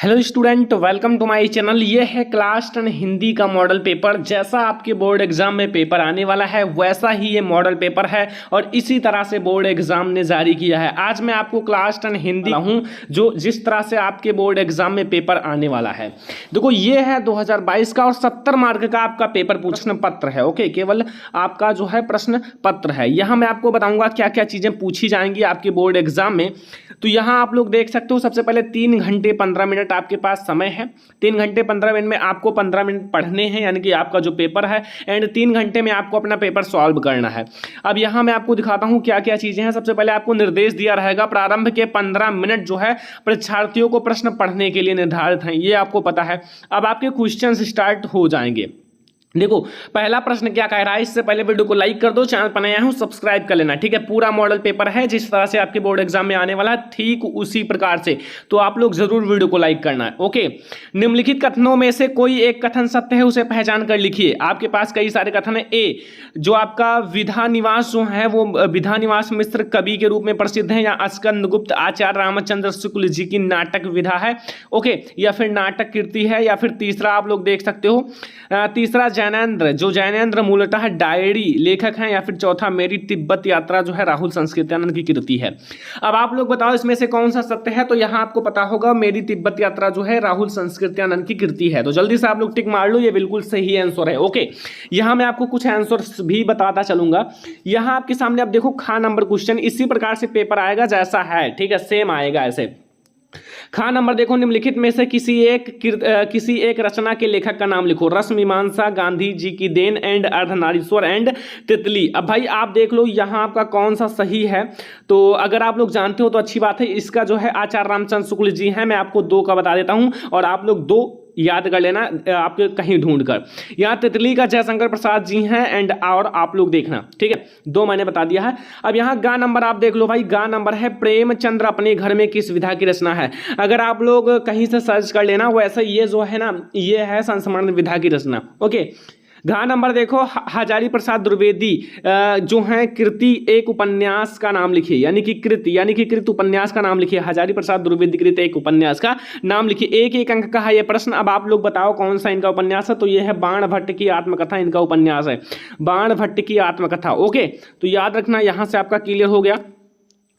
Hello student, welcome to my channel. ये है class 10 Hindi का मॉडल पेपर। जैसा आपके बोर्ड एग्जाम में पेपर आने वाला है वैसा ही ये मॉडल पेपर है और इसी तरह से बोर्ड एग्जाम ने जारी किया है। आज मैं आपको क्लास 10 हिंदी हूँ जो जिस तरह से आपके बोर्ड एग्जाम में पेपर आने वाला है। देखो, ये है 2022 का और 70 मार्क का आपका पेपर प्रश्न पत्र है। ओके, केवल आपका जो है प्रश्न पत्र है। यहाँ मैं आपको बताऊंगा क्या क्या चीज़ें पूछी जाएंगी आपके बोर्ड एग्जाम में। तो यहाँ आप लोग देख सकते हो, सबसे पहले 3 घंटे 15 मिनट आपके पास समय है। 3 घंटे 15 मिनट में आपको 15 मिनट पढ़ने हैं, यानी कि आपका जो पेपर है, एंड 3 घंटे में आपको अपना पेपर सॉल्व करना है। अब यहाँ मैं आपको दिखाता हूँ क्या क्या चीज़ें हैं। सबसे पहले आपको निर्देश दिया रहेगा, प्रारंभ के 15 मिनट जो है परीक्षार्थियों को प्रश्न पढ़ने के लिए निर्धारित हैं, ये आपको पता है। अब आपके क्वेश्चन स्टार्ट हो जाएंगे। देखो, पहला प्रश्न क्या कह रहा है। इससे पहले वीडियो को लाइक कर दो, चैनल पर नया हूं सब्सक्राइब कर लेना, ठीक है। पूरा मॉडल पेपर है जिस तरह से आपके बोर्ड एग्जाम में आने वाला है, ठीक उसी प्रकार से, तो आप लोग जरूर वीडियो को लाइक करना है। ओके, निम्नलिखित कथनों में से कोई एक कथन सत्य है, उसे पहचान कर लिखिए। आपके पास कई सारे कथन है। ए, जो आपका विधा निवास जो है वो विधा निवास मिश्र कवि के रूप में प्रसिद्ध है, या स्कंदगुप्त आचार्य रामचंद्र शुक्ल जी की नाटक विधा है। ओके, या फिर नाटक कीर्ति है, या फिर तीसरा आप लोग देख सकते हो, तीसरा जैनेन्द्र मूलतः डायरी लेखक हैं, या फिर चौथा मेरी तिब्बत यात्रा जो है राहुल संस्कृत्यानंद की कृति है। अब आप लोग बताओ इसमें से कौन सा सत्य है। तो यहाँ आपको पता होगा मेरी तिब्बत यात्रा जो है राहुल संस्कृत्यानंद की कृति है। तो जल्दी से आप लोग टिक मार लो, ये बिल्कुल सही आंसर है। ओके, यहाँ मैं आपको कुछ आंसर्स भी बताता चलूंगा। यहाँ आपके सामने अब देखो, खा नंबर क्वेश्चन इसी प्रकार से पेपर आएगा जैसा है, ठीक है, सेम आएगा ऐसे। खा नंबर देखो, निम्नलिखित में से किसी एक रचना के लेखक का नाम लिखो। रस मीमांसा, गांधी जी की देन, एंड अर्धनारीश्वर, एंड तितली। अब भाई आप देख लो यहाँ आपका कौन सा सही है। तो अगर आप लोग जानते हो तो अच्छी बात है। इसका जो है आचार्य रामचंद्र शुक्ल जी है। मैं आपको 2 का बता देता हूं और आप लोग 2 याद कर लेना आपके कहीं ढूंढ कर। यहाँ तितली का जयशंकर प्रसाद जी हैं, एंड और आप लोग देखना, ठीक है। 2 मैंने बता दिया है। अब यहाँ गा नंबर आप देख लो भाई, गा नंबर है प्रेमचंद्र अपने घर में किस विधा की रचना है। अगर आप लोग कहीं से सर्च कर लेना, वैसे ये जो है ना, ये है संस्मरण विधा की रचना। ओके, घा नंबर देखो, हजारी प्रसाद द्विवेदी जो है कृति एक उपन्यास का नाम लिखिए, यानी कि कृत उपन्यास का नाम लिखिए। हजारी प्रसाद द्विवेदी कृत एक उपन्यास का नाम लिखिए। एक अंक का है ये प्रश्न। अब आप लोग बताओ कौन सा इनका उपन्यास है। तो ये है बाण भट्ट की आत्मकथा, इनका उपन्यास है बाण भट्ट की आत्मकथा। ओके, तो याद रखना, यहां से आपका क्लियर हो गया।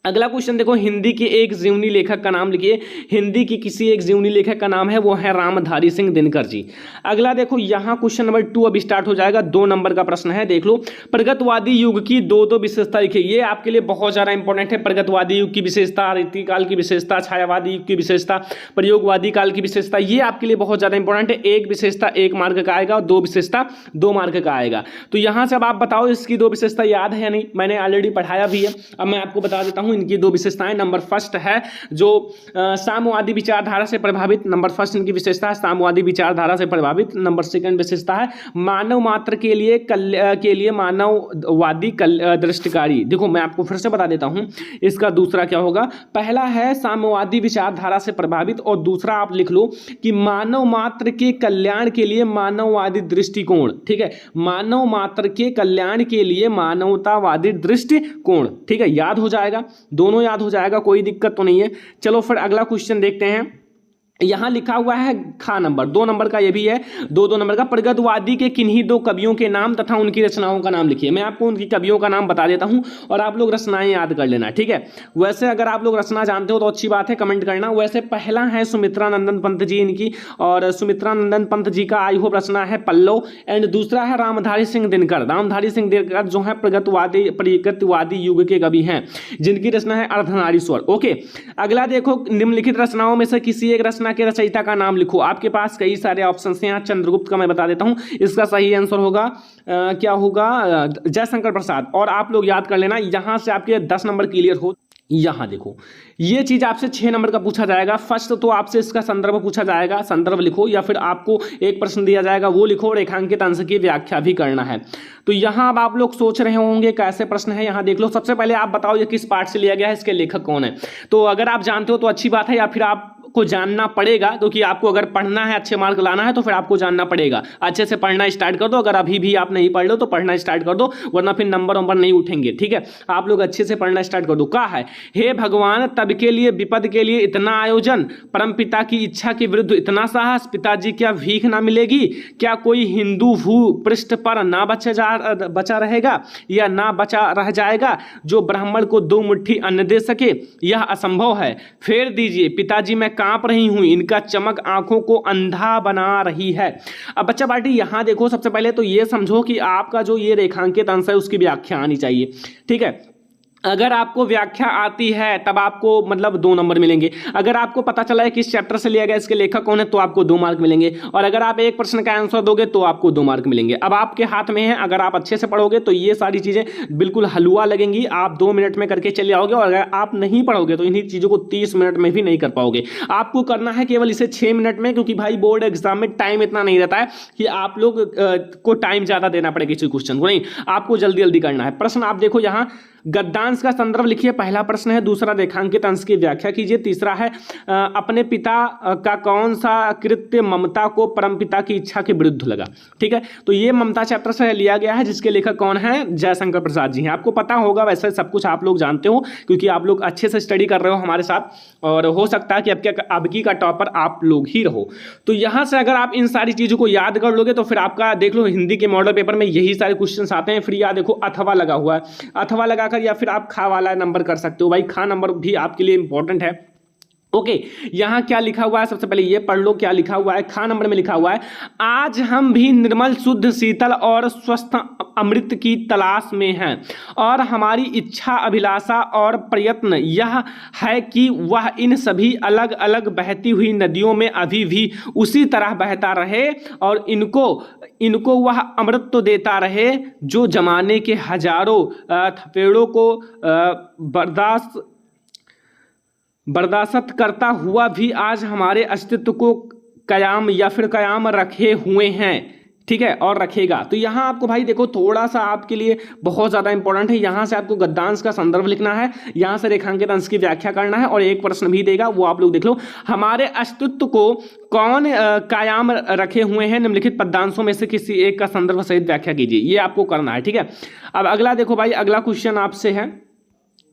अगला क्वेश्चन देखो, हिंदी के एक जीवनी लेखक का नाम लिखिए। हिंदी की किसी एक जीवनी लेखक का नाम है, वो है रामधारी सिंह दिनकर जी। अगला देखो, यहाँ क्वेश्चन नंबर 2 अभी स्टार्ट हो जाएगा। 2 नंबर का प्रश्न है, देख लो। प्रगतवादी युग की 2 विशेषता लिखिए। ये आपके लिए बहुत ज़्यादा इंपॉर्टेंट है। प्रगतवादी युग की विशेषता, रीतिकाल की विशेषता, छायावादी युग की विशेषता, प्रयोगवादी काल की विशेषता, ये आपके लिए बहुत ज़्यादा इंपॉर्टेंट है। 1 विशेषता 1 मार्क का आएगा और 2 विशेषता 2 मार्क का आएगा। तो यहाँ से अब आप बताओ इसकी 2 विशेषता याद है या नहीं। मैंने ऑलरेडी पढ़ाया भी है, अब मैं आपको बता देता हूँ इनकी 2 विशेषताएं। नंबर फर्स्ट है जो साम्यवादी विचारधारा से प्रभावित। नंबर फर्स्ट इनकी विशेषता है साम्यवादी विचारधारा से प्रभावित। नंबर सेकंड विशेषता है मानव मात्र के लिए मानववादी दृष्टिकारी। देखो मैं आपको फिर से बता देता हूं, इसका दूसरा क्या होगा। पहला है साम्यवादी विचारधारा से प्रभावित, और दूसरा आप लिख लो कि मानव मात्र के कल्याण के लिए मानववादी दृष्टिकोण। ठीक है, मानव मात्र के कल्याण के लिए मानवतावादी दृष्टिकोण। ठीक है, याद हो जाएगा, दोनों याद हो जाएगा, कोई दिक्कत तो नहीं है। चलो फिर अगला क्वेश्चन देखते हैं। यहां लिखा हुआ है खा नंबर 2 नंबर का, ये भी है 2 नंबर का। प्रगतवादी के किन्हीं 2 कवियों के नाम तथा उनकी रचनाओं का नाम लिखिए। मैं आपको उनकी कवियों का नाम बता देता हूं और आप लोग रचनाएं याद कर लेना, ठीक है। वैसे अगर आप लोग रचना जानते हो तो अच्छी बात है, कमेंट करना। वैसे पहला है सुमित्रा नंदन पंत जी इनकी, और सुमित्रा नंदन पंत जी का आई होप रचना है पल्लव, एंड दूसरा है रामधारी सिंह दिनकर। रामधारी सिंह दिनकर जो है प्रगतवादी युग के कवि हैं, जिनकी रचना है अर्धनारीश्वर। ओके, अगला देखो, निम्नलिखित रचनाओं में से किसी एक रचना के रचयिता का नाम लिखो। आपके पास कई सारे ऑप्शन हैं। चंद्रगुप्त का मैं बता देता हूं, इसका सही आंसर होगा क्या होगा, जयशंकर प्रसाद। और आप लोग याद कर लेना, यहां से आपके 10 नंबर क्लियर हो। यहां देखो, ये चीज आपसे 6 नंबर का पूछा जाएगा। फर्स्ट तो आपसे इसका संदर्भ पूछा जाएगा, संदर्भ लिखो, या फिर आपको एक प्रश्न दिया जाएगा वो लिखो, रेखांकित अंश की व्याख्या भी करना है। तो यहां अब आप लोग सोच रहे होंगे कैसे प्रश्न है। यहां देख लो, सबसे पहले आप बताओ ये किस पार्ट से लिया गया है, इसके लेखक कौन है। तो अगर आप जानते हो तो अच्छी बात है, या फिर आप को जानना पड़ेगा, क्योंकि आपको अगर पढ़ना है, अच्छे मार्क लाना है तो फिर आपको जानना पड़ेगा। अच्छे से पढ़ना स्टार्ट कर दो, अगर अभी भी आप नहीं पढ़ लो तो पढ़ना स्टार्ट कर दो, वरना फिर नंबर नहीं उठेंगे। ठीक है, आप लोग अच्छे से पढ़ना स्टार्ट कर दो। कहा है, हे भगवान, तब के लिए विपद के लिए इतना आयोजन, परम पिता की इच्छा के विरुद्ध इतना साहस, पिताजी क्या भीख ना मिलेगी, क्या कोई हिंदू भू पृष्ठ पर ना बचा रहेगा या ना बचा रह जाएगा जो ब्राह्मण को 2 मुट्ठी अन्न दे सके, यह असंभव है। फेर दीजिए पिताजी, मैं कांप रही हूं, इनका चमक आंखों को अंधा बना रही है। अब बच्चा पार्टी यहां देखो, सबसे पहले तो ये समझो कि आपका जो ये रेखांकित अंश है उसकी व्याख्या आनी चाहिए। ठीक है, अगर आपको व्याख्या आती है तब आपको मतलब 2 नंबर मिलेंगे। अगर आपको पता चला है किस चैप्टर से लिया गया, इसके लेखक कौन है, तो आपको 2 मार्क मिलेंगे। और अगर आप एक प्रश्न का आंसर दोगे तो आपको 2 मार्क मिलेंगे। अब आपके हाथ में है, अगर आप अच्छे से पढ़ोगे तो ये सारी चीजें बिल्कुल हलवा लगेंगी, आप 2 मिनट में करके चले आओगे। और अगर आप नहीं पढ़ोगे तो इन्हीं चीजों को 30 मिनट में भी नहीं कर पाओगे। आपको करना है केवल इसे 6 मिनट में, क्योंकि भाई बोर्ड एग्जाम में टाइम इतना नहीं रहता है कि आप लोग को टाइम ज्यादा देना पड़े किसी क्वेश्चन को, नहीं, आपको जल्दी जल्दी करना है। प्रश्न आप देखो, यहाँ गद्यांश का संदर्भ लिखिए, पहला प्रश्न है। दूसरा, रेखांकित अंश की व्याख्या कीजिए। तीसरा है, अपने पिता का कौन सा कृत्य ममता को परमपिता की इच्छा के विरुद्ध लगा। ठीक है, तो ये ममता चैप्टर से लिया गया है, जिसके लेखक कौन है, जयशंकर प्रसाद जी हैं। आपको पता होगा, वैसे सब कुछ आप लोग जानते हो, क्योंकि आप लोग अच्छे से स्टडी कर रहे हो हमारे साथ, और हो सकता है कि अबकी का टॉपर आप लोग ही रहो। तो यहाँ से अगर आप इन सारी चीज़ों को याद कर लोगे तो फिर आपका देख लो, हिंदी के मॉडल पेपर में यही सारे क्वेश्चन आते हैं। फिर यहाँ देखो, अथवा लगा हुआ है, अथवा लगा या फिर आप खा वाला नंबर कर सकते हो। भाई खा नंबर भी आपके लिए इंपॉर्टेंट है। ओके, यहां क्या लिखा हुआ है, सबसे पहले ये पढ़ लो क्या लिखा हुआ है। खा नंबर में लिखा हुआ है, आज हम भी निर्मल शुद्ध शीतल और स्वस्थ अमृत की तलाश में हैं, और हमारी इच्छा, अभिलाषा और प्रयत्न यह है कि वह इन सभी अलग अलग बहती हुई नदियों में अभी भी उसी तरह बहता रहे, और इनको वह अमृत तो देता रहे जो जमाने के हजारों थपेड़ों को बर्दाश्त करता हुआ भी आज हमारे अस्तित्व को कायम रखे हुए हैं। ठीक है, और रखेगा। तो यहाँ आपको भाई देखो, थोड़ा सा आपके लिए बहुत ज़्यादा इंपॉर्टेंट है। यहाँ से आपको गद्यांश का संदर्भ लिखना है, यहाँ से रेखांकित अंश की व्याख्या करना है, और एक प्रश्न भी देगा, वो आप लोग देख लो। हमारे अस्तित्व को कौन कायम रखे हुए हैं, निम्नलिखित पद्यांशों में से किसी एक का संदर्भ सहित व्याख्या कीजिए। ये आपको करना है। ठीक है, अब अगला देखो भाई, अगला क्वेश्चन आपसे है,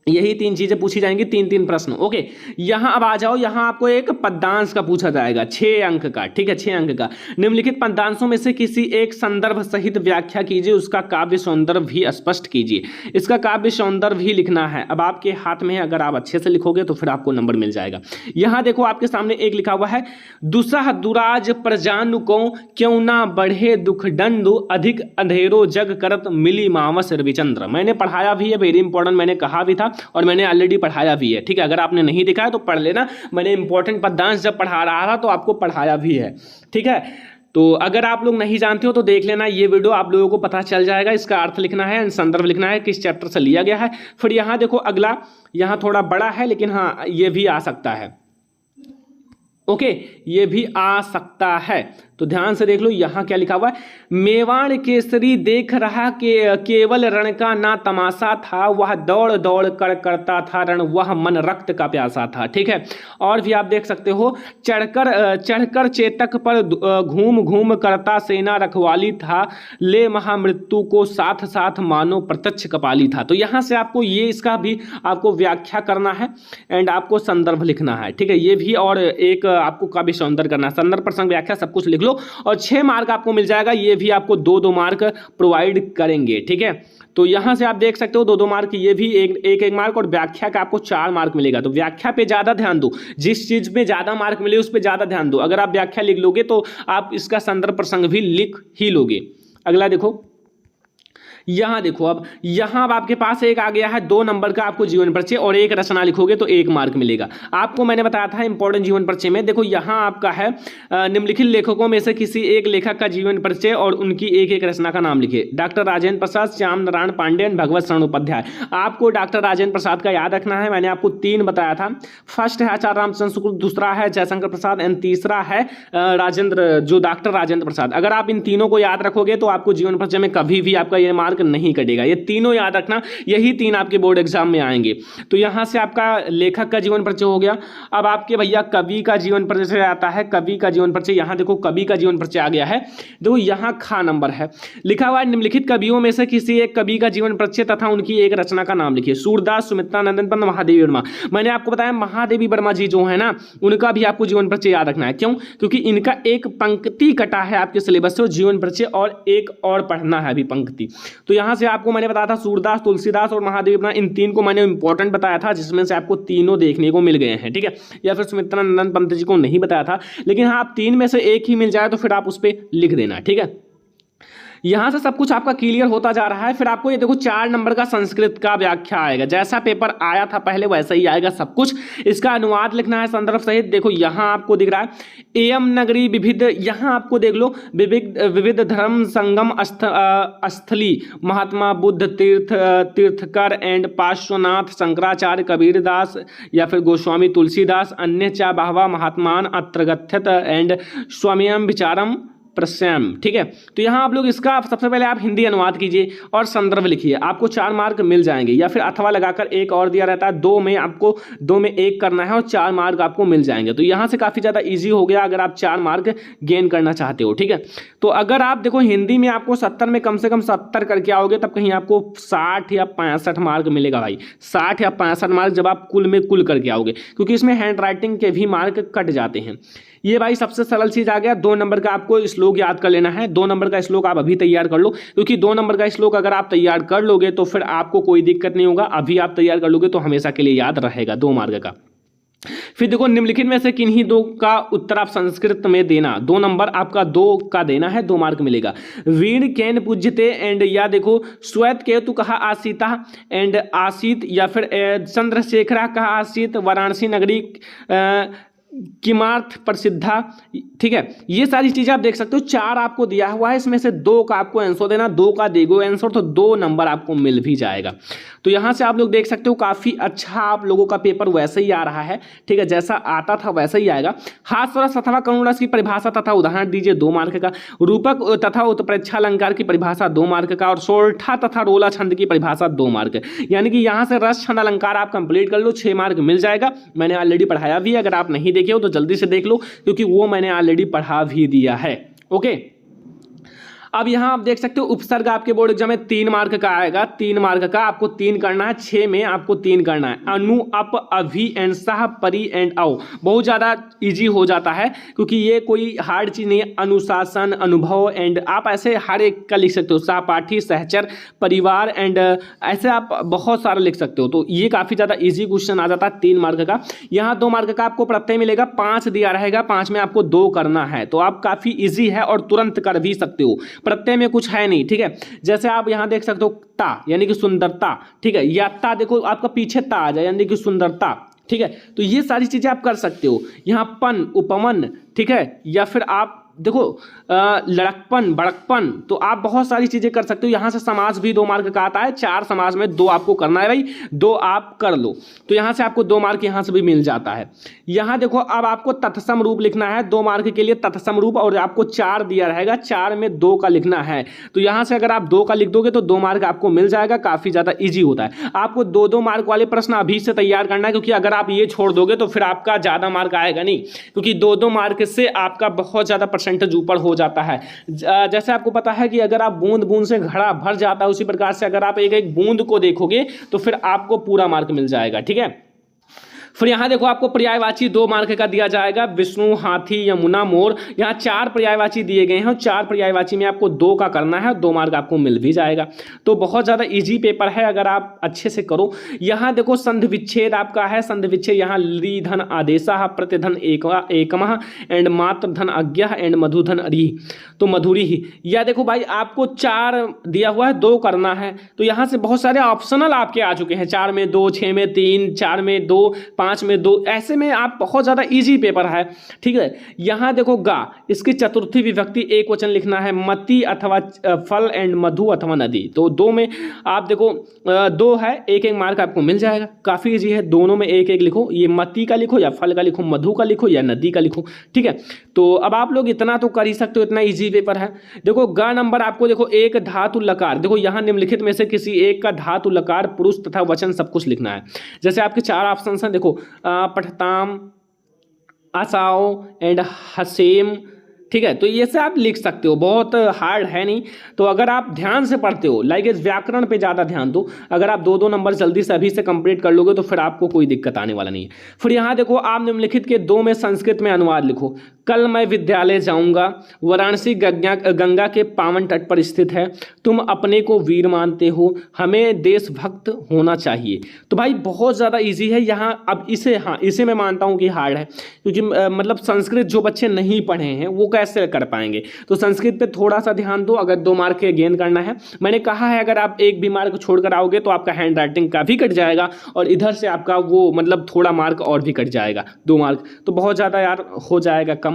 यही 3 चीजें पूछी जाएंगी, 3 प्रश्न। ओके, यहां अब आ जाओ, यहां आपको एक पद्यांश का पूछा जाएगा 6 अंक का। ठीक है, 6 अंक का। निम्नलिखित पद्यांशों में से किसी एक संदर्भ सहित व्याख्या कीजिए, उसका काव्य सौंदर्य भी स्पष्ट कीजिए। इसका काव्य सौंदर्य भी लिखना है। अब आपके हाथ में है, अगर आप अच्छे से लिखोगे तो फिर आपको नंबर मिल जाएगा। यहां देखो, आपके सामने एक लिखा हुआ है, दुसह दुराज प्रजानु को क्यों ना बढ़े दुख दंडु, अधिक अंधेरो जग करत मिली मावस रविचंद्र। मैंने पढ़ाया भी है, वेरी इंपॉर्टेंट, मैंने कहा भी था और मैंने ऑलरेडी पढ़ाया भी है। ठीक है, अगर आपने नहीं देखा है तो पढ़ लेना, मैंने इंपॉर्टेंट पद्यांश जब पढ़ा रहा था तो आपको पढ़ाया भी है। ठीक है, तो अगर आप लोग नहीं जानते हो तो देख लेना, ये वीडियो आप लोगों को पता चल जाएगा। इसका अर्थ लिखना है, संदर्भ लिखना है, किस चैप्टर से लिया गया है। फिर यहाँ देखो, अगला यहाँ थोड़ा बड़ा है, लेकिन हाँ ये भी आ सकता है। ओके, ये भी आ सकता है, तो ध्यान से देख लो। यहां क्या लिखा हुआ है, मेवाड़ केसरी देख रहा के केवल रण का ना तमाशा था, वह दौड़ दौड़ कर करता था रण, वह मन रक्त का प्यासा था। ठीक है, और भी आप देख सकते हो, चढ़कर चेतक पर घूम घूम करता सेना रखवाली था, ले महामृत्यु को साथ साथ मानो प्रत्यक्ष कपाली था। तो यहां से आपको ये इसका भी आपको व्याख्या करना है एंड आपको संदर्भ लिखना है। ठीक है, ये भी, और एक आपको काव्य सौंदर्य करना है, संदर्भ प्रसंग व्याख्या सब कुछ लिख लो, और 6 मार्क आपको मिल जाएगा। ये भी आपको 2-2 मार्क प्रोवाइड करेंगे। ठीक है, तो यहां से आप देख सकते हो 2-2 मार्क, ये भी एक मार्क, और व्याख्या का आपको 4 मार्क मिलेगा। तो व्याख्या पे ज्यादा ध्यान दो, जिस चीज में ज्यादा मार्क मिले उस पर ज्यादा ध्यान दो। अगर आप व्याख्या लिख लोगे तो आप इसका संदर्भ प्रसंग भी लिख ही लोगे। अगला देखो, यहां देखो, अब यहां अब आपके पास एक आ गया है 2 नंबर का आपको जीवन परिचय, और एक रचना लिखोगे तो 1 मार्क मिलेगा। आपको मैंने बताया था इंपॉर्टेंट जीवन परिचय में, देखो यहां आपका है निम्नलिखित लेखकों में से किसी एक लेखक का जीवन परिचय और उनकी एक रचना का नाम लिखिए। डॉक्टर राजेंद्र प्रसाद, श्याम नारायण पांडे, भगवत शरण उपाध्याय। आपको डॉक्टर राजेंद्र प्रसाद का याद रखना है, मैंने आपको 3 बताया था। फर्स्ट है आचार्य रामचंद्र शुक्ल, दूसरा है जयशंकर प्रसाद एंड तीसरा है डॉक्टर राजेंद्र प्रसाद। अगर आप इन तीनों को याद रखोगे तो आपको जीवन परिचय में कभी भी आपका ये मान मार्क नहीं कटेगा। ये तीनों याद रखना, यही 3 आपके बोर्ड एग्जाम में आएंगे। तो यहाँ से आपका लेखक का जीवन परिचय हो गया। अब आपके भैया कवि का जीवन परिचय आता है। कवि का जीवन परिचय, यहाँ देखो कवि का जीवन परिचय आ गया है। देखो यहाँ खा नंबर है, लिखा हुआ है निम्नलिखित कवियों में से किसी एक कवि का जीवन परिचय तथा उनकी एक रचना का नाम लिखिए। सूरदास, सुमित्रा नंदन पंत, महादेवी वर्मा। मैंने आपको बताया महादेवी वर्मा जी जो है ना, उनका भी आपको जीवन परिचय याद रखना है। क्यों? क्योंकि इनका एक पंक्ति कटा है आपके सिलेबस से, जीवन परिचय और एक और पढ़ना है अभी पंक्ति। तो यहाँ से आपको मैंने बताया था सूरदास, तुलसीदास और महादेवी वर्मा, इन 3 को मैंने इंपॉर्टेंट बताया था, जिसमें से आपको तीनों देखने को मिल गए हैं। ठीक है, या फिर सुमित्रा नंदन पंत जी को नहीं बताया था, लेकिन हाँ आप 3 में से एक ही मिल जाए तो फिर आप उस पर लिख देना। ठीक है, यहां से सब कुछ आपका क्लियर होता जा रहा है। फिर आपको ये देखो 4 नंबर का संस्कृत का व्याख्या आएगा, जैसा पेपर आया था पहले वैसा ही आएगा सब कुछ। इसका अनुवाद लिखना है संदर्भ सहित। देखो यहां आपको दिख रहा है एयम नगरी विविध, यहां आपको देख लो विविध धर्म संगम स्थली महात्मा बुद्ध तीर्थकर एंड पार्श्वनाथ शंकराचार्य कबीरदास या फिर गोस्वामी तुलसीदास अन्य चा बाहवा महात्मान अत्रगथ्यत एंड स्वयं विचारम प्रश्याम। ठीक है, तो यहाँ आप लोग इसका सबसे पहले आप हिंदी अनुवाद कीजिए और संदर्भ लिखिए, आपको 4 मार्क मिल जाएंगे। या फिर अथवा लगाकर एक और दिया रहता है, 2 में आपको 2 में 1 करना है और 4 मार्क आपको मिल जाएंगे। तो यहाँ से काफ़ी ज़्यादा इजी हो गया अगर आप 4 मार्क गेन करना चाहते हो। ठीक है, तो अगर आप देखो हिंदी में आपको 70 में कम से कम 70 करके आओगे तब कहीं आपको 60 या 65 मार्क मिलेगा भाई। 60 या 65 मार्क जब आप कुल में कुल करके आओगे, क्योंकि इसमें हैंड राइटिंग के भी मार्क कट जाते हैं। ये भाई सबसे सरल चीज आ गया। 2 नंबर का आपको श्लोक याद कर लेना है। 2 नंबर का श्लोक आप अभी तैयार कर लो, क्योंकि 2 नंबर का श्लोक अगर आप तैयार कर लोगे तो फिर आपको कोई दिक्कत नहीं होगा। अभी आप तैयार कर लोगे तो हमेशा के लिए याद रहेगा 2 मार्क का। फिर देखो निम्नलिखित में से किन्हीं 2 का उत्तर आप संस्कृत में देना। 2 नंबर आपका 2 का देना है, 2 मार्क मिलेगा। वीण केन पूज्यते एंड, या देखो श्वेत केतु कहा आसीता एंड आसीत, या फिर चंद्रशेखरा कहा आसीत, वाराणसी नगरी किमार्थ प्रसिद्धा। ठीक है, ये सारी चीजें आप देख सकते हो। 4 आपको दिया हुआ है, इसमें से 2 का आपको आंसर देना। 2 का देगो आंसर तो 2 नंबर आपको मिल भी जाएगा। तो यहां से आप लोग देख सकते हो काफी अच्छा आप लोगों का पेपर वैसे ही आ रहा है। ठीक है, जैसा आता था वैसा ही आएगा। हास्यरस अथवा करुण रस की परिभाषा तथा उदाहरण दीजिए, 2 मार्क का। रूपक तथा उत्प्रेक्षा अलंकार की परिभाषा 2 मार्क का। और सोरठा तथा रोला छंद की परिभाषा 2 मार्क। यानी कि यहां से रस छंद अलंकार आप कंप्लीट कर लो, 6 मार्क मिल जाएगा। मैंने ऑलरेडी पढ़ाया भी, अगर आप नहीं देखे हो तो जल्दी से देख लो, क्योंकि वो मैंने ऑलरेडी पढ़ा भी दिया है। ओके, अब यहां आप देख सकते हो उपसर्ग आपके बोर्ड एग्जाम में 3 मार्क का आएगा। 3 मार्क का आपको 3 करना है, 6 में आपको 3 करना है। अनु, अप, अभि एंड सह, परि एंड औ। बहुत ज़्यादा इजी हो जाता है, क्योंकि ये कोई हार्ड चीज़ नहीं है। अनुशासन, अनुभव एंड आप ऐसे हर एक का लिख सकते हो। सहपाठी, सहचर, परिवार एंड ऐसे आप बहुत सारा लिख सकते हो। तो ये काफ़ी ज़्यादा ईजी क्वेश्चन आ जाता है 3 मार्क का। यहाँ 2 मार्क का आपको प्रत्यय मिलेगा, 5 दिया रहेगा, 5 में आपको 2 करना है। तो आप काफ़ी ईजी है और तुरंत कर भी सकते हो। प्रत्यय में कुछ है नहीं। ठीक है, जैसे आप यहां देख सकते हो ता यानी कि सुंदरता। ठीक है, या ता देखो आपका पीछे ता आ जाए यानी कि सुंदरता। ठीक है, तो ये सारी चीजें आप कर सकते हो। यहां पन, उपमन, ठीक है, या फिर आप देखो लड़कपन, बड़कपन, तो आप बहुत सारी चीजें कर सकते हो। यहां से समास भी 2 मार्क का आता है। 4 समास में 2 आपको करना है भाई, 2 आप कर लो। तो यहां से आपको 2 मार्क यहां से भी मिल जाता है। यहां देखो अब आपको तत्सम रूप लिखना है 2 मार्क के लिए, तत्सम रूप, और आपको 4 दिया रहेगा, 4 में 2 का लिखना है। तो यहां से अगर आप 2 का लिख दोगे तो 2 मार्क आपको मिल जाएगा। काफी ज्यादा ईजी होता है। आपको 2-2 मार्क वाले प्रश्न अभी से तैयार करना है, क्योंकि अगर आप ये छोड़ दोगे तो फिर आपका ज्यादा मार्क आएगा नहीं, क्योंकि 2-2 मार्क से आपका बहुत ज्यादा परसेंटेज ऊपर हो जाता है। जैसे आपको पता है कि अगर आप बूंद बूंद से घड़ा भर जाता है, उसी प्रकार से अगर आप एक एक बूंद को देखोगे तो फिर आपको पूरा मार्क मिल जाएगा। ठीक है, फिर यहाँ देखो आपको पर्यायवाची 2 मार्क का दिया जाएगा। विष्णु, हाथी, यमुना, मोर। यहाँ 4 पर्यायवाची दिए गए हैं, 4 पर्यायवाची में आपको 2 का करना है, 2 मार्क आपको मिल भी जाएगा। तो बहुत ज़्यादा इजी पेपर है अगर आप अच्छे से करो। यहाँ देखो संधि विच्छेद आपका है। संधि विच्छेद यहाँ ली धन आदेशा, प्रतिधन एकमः एंड मात्र धन अज्ञः एंड मधुधन अरि, तो मधुरी ही। या देखो भाई आपको 4 दिया हुआ है, 2 करना है। तो यहाँ से बहुत सारे ऑप्शनल आपके आ चुके हैं। 4 में 2, 6 में 3, 4 में 2, 5 में 2, ऐसे में आप बहुत ज़्यादा ईजी पेपर है। ठीक है, यहाँ देखो गा, इसकी चतुर्थी विभक्ति एक वचन लिखना है, मती अथवा फल एंड मधु अथवा नदी। तो 2 में आप देखो 2 है, एक एक मार्क आपको मिल जाएगा, काफ़ी ईजी है। दोनों में एक एक लिखो, ये मती का लिखो या फल का लिखो, मधु का लिखो या नदी का लिखो। ठीक है, तो अब आप लोग इतना तो कर ही सकते हो, इतना ईजी पेपर है। देखो गा नंबर आपको देखो एक धातु लकार, देखो यहाँ निम्नलिखित में से किसी एक का धातु लकार पुरुष तथा वचन सब कुछ लिखना है। जैसे आपके 4 ऑप्शन हैं, देखो पठताम, आसाओ एंड हसेम। ठीक है, तो ये से आप लिख सकते हो, बहुत हार्ड है नहीं। तो अगर आप ध्यान से पढ़ते हो, लाइक इस व्याकरण पे ज़्यादा ध्यान दो, अगर आप 2-2 नंबर जल्दी से अभी से कंप्लीट कर लोगे तो फिर आपको कोई दिक्कत आने वाला नहीं है। फिर यहाँ देखो आप निम्नलिखित के 2 में संस्कृत में अनुवाद लिखो। कल मैं विद्यालय जाऊंगा, वाराणसी गंगा के पावन तट पर स्थित है, तुम अपने को वीर मानते हो, हमें देशभक्त होना चाहिए। तो भाई बहुत ज़्यादा इजी है यहाँ। अब इसे, हाँ इसे मैं मानता हूँ कि हार्ड है, क्योंकि मतलब संस्कृत जो बच्चे नहीं पढ़े हैं वो कैसे कर पाएंगे। तो संस्कृत पे थोड़ा सा ध्यान दो, अगर 2 मार्क के गेन करना है। मैंने कहा है अगर आप एक भी मार्क छोड़कर आओगे तो आपका हैंड राइटिंग का भी कट जाएगा और इधर से आपका वो मतलब थोड़ा मार्क और भी कट जाएगा, 2 मार्क, तो बहुत ज़्यादा यार हो जाएगा कम।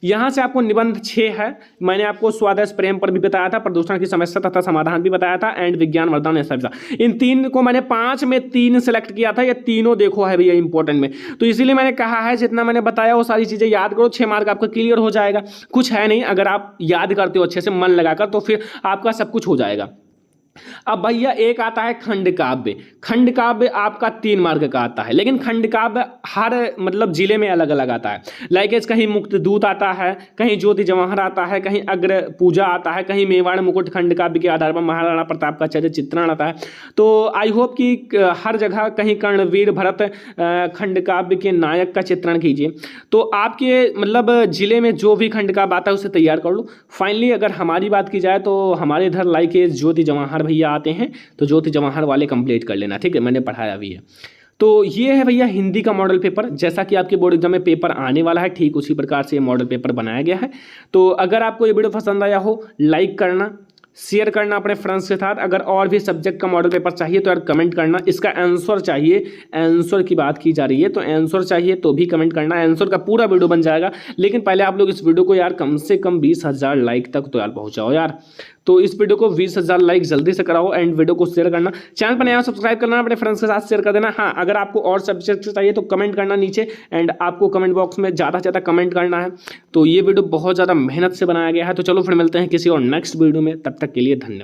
यहाँ से आपको निबंध 6 है, मैंने आपको स्वादेश प्रेम पर भी बताया था, प्रदूषण की समस्या तथा समाधान भी बताया था, एंड विज्ञान वरदान ऐसा भी। इन 3 को मैंने 5 में 3 सेलेक्ट किया था, ये तीनों देखो है भैया इंपॉर्टेंट में। तो इसीलिए मैंने कहा है जितना मैंने बताया वो सारी चीज़ें याद करो, 6 मार्क आपका क्लियर हो जाएगा। कुछ है नहीं, अगर आप याद करते हो अच्छे से मन लगाकर तो फिर आपका सब कुछ हो जाएगा। अब भैया एक आता है खंड काव्य। खंड काव्य आपका 3 मार्क का आता है, लेकिन खंड काव्य हर मतलब जिले में अलग अलग आता है। लाइक कहीं मुक्त दूत आता है, कहीं ज्योति जवाहर आता है, कहीं अग्र पूजा आता है, कहीं मेवाड़ मुकुट खंड काव्य के आधार पर महाराणा प्रताप का चरित्र चित्रण आता है। तो आई होप कि हर जगह कहीं कर्णवीर भरत खंड काव्य के नायक का चित्रण कीजिए। तो आपके मतलब जिले में जो भी खंड काव्य आता है उसे तैयार कर लो। फाइनली अगर हमारी बात की जाए तो हमारे इधर लाइक ज्योति जवाहर भैया आते हैं, तो ज्योति जवाहर वाले कंप्लीट कर लेना। ठीक है, मैंने पढ़ाया भी है। तो ये है भैया हिंदी का मॉडल पेपर, जैसा कि आपके बोर्ड एग्जाम में पेपर आने वाला है ठीक उसी प्रकार से ये मॉडल पेपर बनाया गया है। तो अगर आपको ये वीडियो पसंद आया हो, लाइक करना, शेयर करना अपने फ्रेंड्स के साथ। अगर और भी सब्जेक्ट का मॉडल पेपर चाहिए तो यार कमेंट करना। इसका आंसर चाहिए, आंसर की बात की जा रही है तो आंसर चाहिए तो भी कमेंट करना, आंसर का पूरा वीडियो बन जाएगा। लेकिन पहले आप लोग इस वीडियो को यार कम से कम 20,000 लाइक तक तो यार पहुंचाओ यार। तो इस वीडियो को 20,000 लाइक जल्दी से कराओ एंड वीडियो को शेयर करना। चैनल पर नया सब्सक्राइब करना, अपने फ्रेंड्स के साथ शेयर कर देना। हाँ, अगर आपको और सब्जेक्ट चाहिए तो कमेंट करना नीचे, एंड आपको कमेंट बॉक्स में ज़्यादा से ज़्यादा कमेंट करना है। तो ये वीडियो बहुत ज़्यादा मेहनत से बनाया गया है। तो चलो फिर मिलते हैं किसी और नेक्स्ट वीडियो में, तब तक के लिए धन्यवाद।